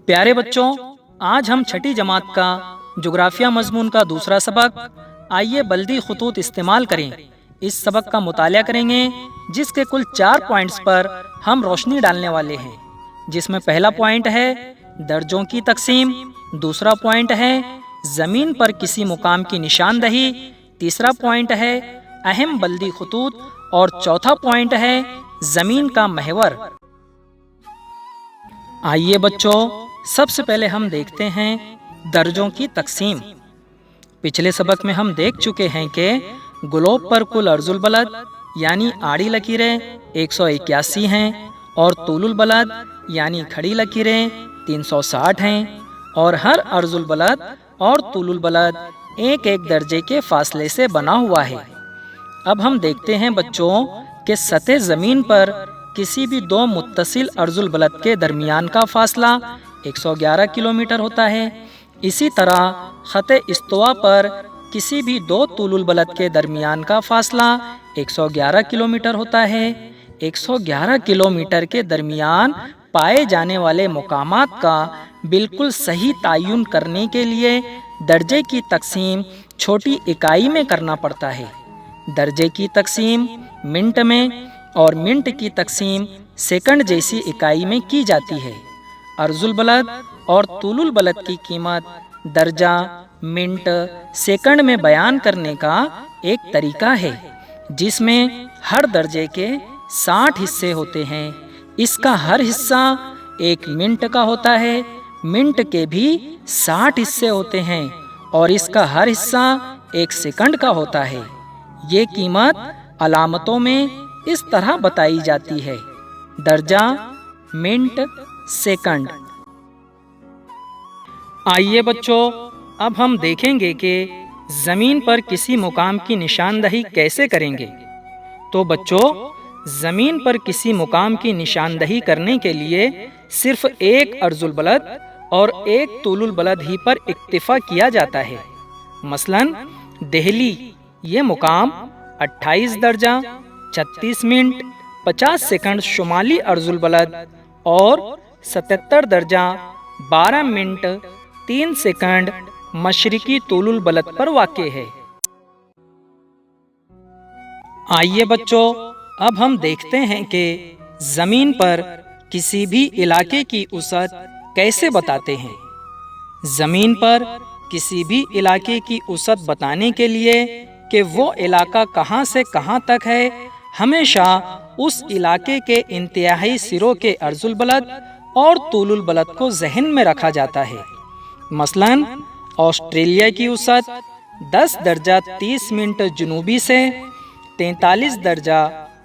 प्यारे बच्चों, आज हम छठी जमात का जोग्राफिया मजमून का दूसरा सबक आइए बल्दी खुतूत इस्तेमाल करें इस सबक का मुतालिया करेंगे, जिसके कुल 4 पॉइंट्स पर हम रोशनी डालने वाले हैं। जिसमें पहला पॉइंट है दर्जों की तकसीम, दूसरा पॉइंट है ज़मीन पर किसी मुकाम की निशानदही, तीसरा पॉइंट है अहम बल्दी खुतूत और चौथा पॉइंट है ज़मीन का महवर। आइए बच्चों, सबसे पहले हम देखते हैं दर्जों की तकसीम। पिछले सबक में हम देख चुके हैं कि ग्लोब पर कुल अर्जुल बलद यानी आड़ी लकीरें 181 हैं और तूलुल बलद यानी खड़ी लकीरें 360 हैं और हर अर्जुल बलद और तूलुल बलद एक एक दर्जे के फासले से बना हुआ है। अब हम देखते हैं बच्चों कि सतह ज़मीन पर किसी भी दो मुत्तसिल अर्जुल बलद के दरमियान का फासला 111 किलोमीटर होता है। इसी तरह ख़त इस्तवा पर किसी भी दो तूलुल बलद के दरमियान का फासला 111 किलोमीटर होता है। 111 किलोमीटर के दरमियान पाए जाने वाले मुकामात का बिल्कुल सही तयन करने के लिए दर्जे की तकसीम छोटी इकाई में करना पड़ता है। दर्जे की तकसीम मिनट में और मिनट की तकसीम सेकंड जैसी इकाई में की जाती है। अर्जुल बलद और तूलुल बलद की कीमत दर्जा, मिनट, सेकंड में बयान करने का एक तरीका है, जिसमें हर दर्जे के 60 हिस्से होते हैं। इसका हर हिस्सा 1 मिनट का होता है। मिनट के भी 60 हिस्से होते हैं और इसका हर हिस्सा 1 सेकंड का होता है। ये कीमत अलामतों में इस तरह बताई जाती है: दर्जा, मिनट, सेकंड। आइए बच्चों, अब हम देखेंगे कि ज़मीन पर किसी मुकाम की निशानदही कैसे करेंगे। तो बच्चों, ज़मीन पर किसी मुकाम की निशानदही करने के लिए सिर्फ एक अर्जुल बलद और एक तूलुल बलद ही पर इक्तिफा किया जाता है। मसलन दिल्ली, ये मुकाम 28 दर्जा 36 मिनट 50 सेकंड शुमाली अर्जुल बलद और 77 दर्जा 12 मिनट 3 सेकंड मशरिकी तूलुल बलद पर वाक़े है। आइए बच्चों, अब हम देखते हैं कि ज़मीन पर किसी भी इलाके की उसत कैसे बताते हैं। ज़मीन पर किसी भी इलाके की उसत बताने के लिए कि वो इलाका कहाँ से कहाँ तक है, हमेशा उस इलाके के इंतहाई सिरों के अर्जुल बलद और तूलुल बलद को जहन में रखा जाता है। मसलन ऑस्ट्रेलिया की उसत 10 दर्जा 30 मिनट जनूबी से 43 दर्जा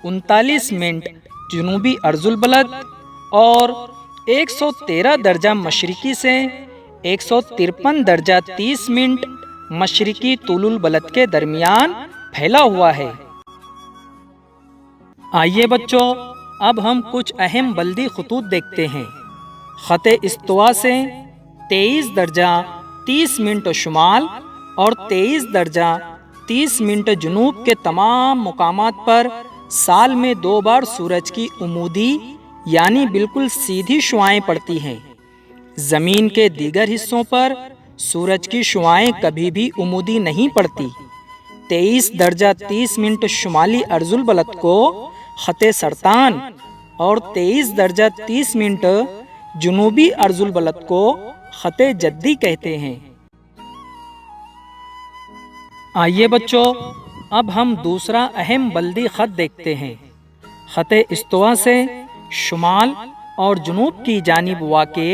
39 मिनट जनूबी अर्जुल बलद और 113 दर्जा मशरिकी से 153 दर्जा 30 मिनट मशरिकी तूलुल बलद के दरमियान फैला हुआ है। आइए बच्चों, अब हम कुछ अहम बल्दी खुतूत देखते हैं। ख़त इस्तवा से 23 दर्जा 30 मिनट शुमाल और 23 दर्जा 30 मिनट जनूब के तमाम मुकामात पर साल में 2 बार सूरज की उमूदी यानी बिल्कुल सीधी शुआएं पड़ती हैं। ज़मीन के दीगर हिस्सों पर सूरज की शुआएं कभी भी उमूदी नहीं पड़ती। 23 दर्जा 30 मिनट शुमाली अर्जुल बलद को ख़त सरतान और 23 दर्जा 30 मिनट जनूबी अर्जुल बलद को ख़त जद्दी कहते हैं। आइए बच्चों, अब हम दूसरा अहम बल्दी ख़त देखते हैं। ख़त इस्तवा से शुमाल और जनूब की जानिब वाक़े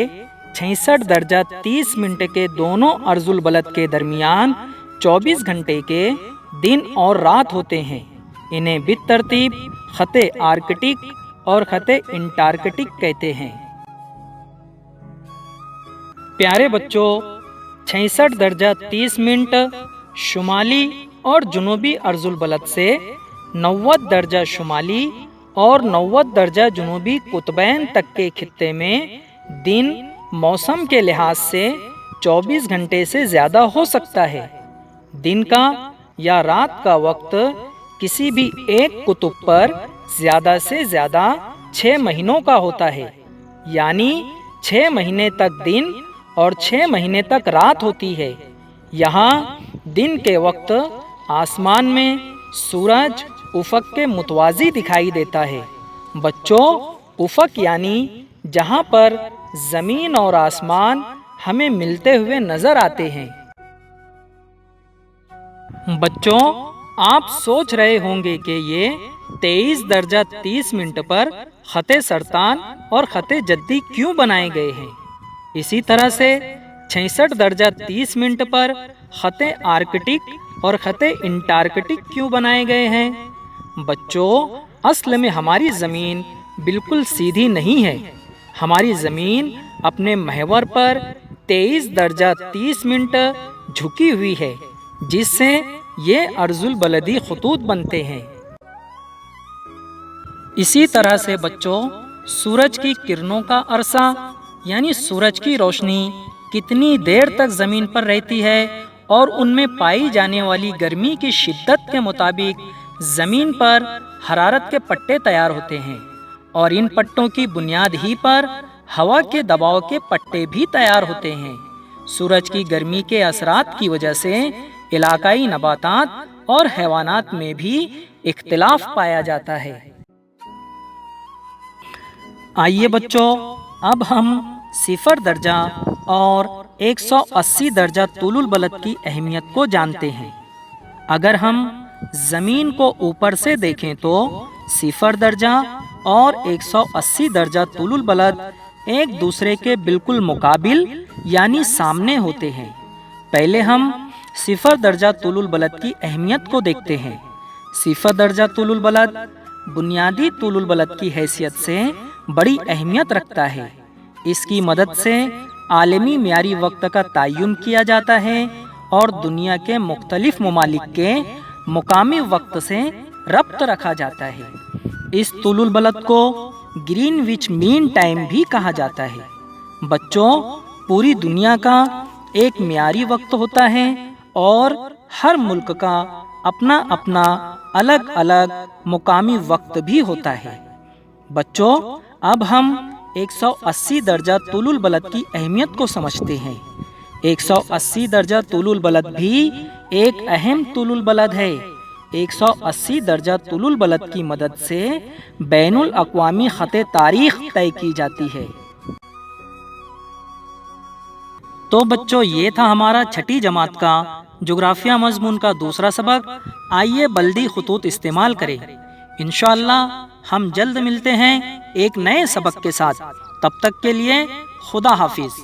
66 दर्जा 30 मिनट के दोनों अर्जुल बलद के दरमियान 24 घंटे के दिन और रात होते हैं। इन्हें बितरतीब ख़त आर्कटिक और ख़त इंटार्कटिक कहते हैं। प्यारे बच्चों, 66 दर्जा 30 मिनट शुमाली और जनूबी अर्जुल बलद से 90 दर्जा शुमाली और 90 दर्जा जनूबी कुतबैन तक के खित्ते में दिन मौसम के लिहाज से 24 घंटे से ज़्यादा हो सकता है। दिन का या रात का वक्त किसी भी एक कुतुब पर ज़्यादा से ज़्यादा 6 महीनों का होता है, यानी 6 महीने तक दिन और 6 महीने तक रात होती है। यहाँ दिन के वक्त आसमान में सूरज उफक के मुतवाज़ी दिखाई देता है। बच्चों, उफक यानी जहाँ पर ज़मीन और आसमान हमें मिलते हुए नज़र आते हैं। बच्चों, आप सोच रहे होंगे कि ये 23 दर्जा 30 मिनट पर ख़ते सरतान और ख़ते जद्दी क्यों बनाए गए हैं। इसी तरह से 66 दर्जा 30 मिनट पर ख़ते आर्कटिक और ख़ते इंटार्कटिक क्यों बनाए गए हैं। बच्चों, असल में हमारी ज़मीन बिल्कुल सीधी नहीं है। हमारी ज़मीन अपने महवर पर 23 दर्जा 30 मिनट झुकी हुई है, जिससे ये अर्जुल बलदी खतूत बनते हैं। इसी तरह से बच्चों, सूरज की किरणों का अरसा यानी सूरज की रोशनी कितनी देर तक ज़मीन पर रहती है और उनमें पाई जाने वाली गर्मी की शिद्दत के मुताबिक ज़मीन पर हरारत के पट्टे तैयार होते हैं और इन पट्टों की बुनियाद ही पर हवा के दबाव के पट्टे भी तैयार होते हैं। सूरज की गर्मी के असरात की वजह से इलाकाई नबातात और हैवानात में भी इख्तिलाफ पाया जाता है। आइए बच्चों, अब हम 0 दर्जा और 180 दर्जा तूलुल बलद की अहमियत को जानते हैं। अगर हम ज़मीन को ऊपर से देखें तो 0 दर्जा और 180 दर्जा तूलुल बलद एक दूसरे के बिल्कुल मुकाबिल यानी सामने होते हैं। पहले हम 0 दर्जा तूलुल बलद की अहमियत को देखते हैं। 0 दर्जा तूलुल बलद बुनियादी तूलुल बलद की हैसियत से बड़ी अहमियत रखता है। इसकी मदद से आलमी मियारी वक्त का तयन किया जाता है और दुनिया के मुख्तलिफ ममालिक के मुकामी वक्त से रब्त रखा जाता है। इस तूलुल बलद को ग्रीनविच मीन टाइम भी कहा जाता है। बच्चों, पूरी दुनिया का एक मियारी वक्त होता है और हर मुल्क का अपना अपना अलग अलग मुकामी वक्त भी होता है। बच्चों, अब हम 180 दर्जा तूलुल बलद की अहमियत को समझते हैं। 180 दर्जा तूलुल बलद भी एक अहम तूलुल बलद है। 180 दर्जा तूलुल बलद की मदद से बैनुल अक़वामी ख़ते तारीख़ तय की जाती है। तो बच्चों, ये था हमारा छठी जमात का जोग्राफिया मज़मून का दूसरा सबक। आइए बल्दी खतूत इस्तेमाल करें। इंशाअल्लाह हम जल्द मिलते हैं एक नए सबक के साथ। तब तक के लिए खुदा हाफिज़।